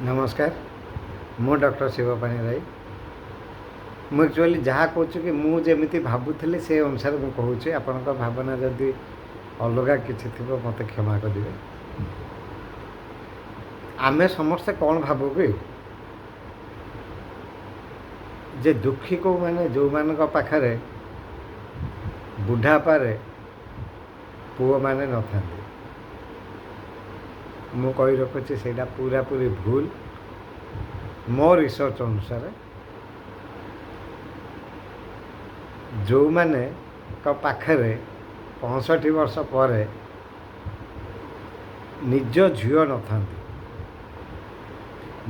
नमस्कार मु डॉक्टर शिवपाणी राय मु एक्चुअली जहाँ कहूँ कि मुझे भावुली से अनुसार मुझे कहूँ आपण भावना जदि अलग किसी थी मत क्षमा करेंगे। आमे समस्ते कौन भावु कि जे दुखी को माने जो मान पाखरे बुढ़ापारे पुओ माने न था मु कही रखुची से पूरा पूरी भूल। मो रिसर्च अनुसार जो माने पाखरे 65 वर्ष पर निज झील न था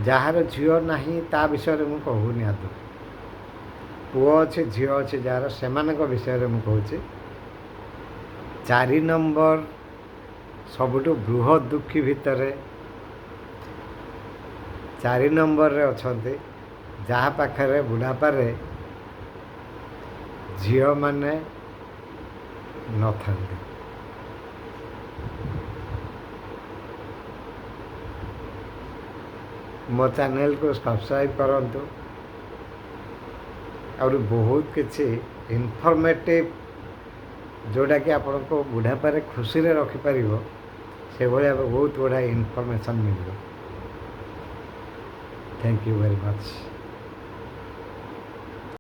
जार झील ना ता विषय में कहूनी आदि पुओ अच्छे झील अच्छे जार से विषय में कहूँ 4 नंबर सबुठ बृहत दुखी भितर 4 नंबर रे अच्छे जहाँ पाखरे बुढ़ापारे झील माने न था। मो चैनल को सब्सक्राइब करंतु और बहुत किसी इनफॉर्मेटिव जोड़ा कि आपण को बुढ़ापारे खुशी रे रखिपर से भाया बहुत बड़ा information mill. Thank you very much.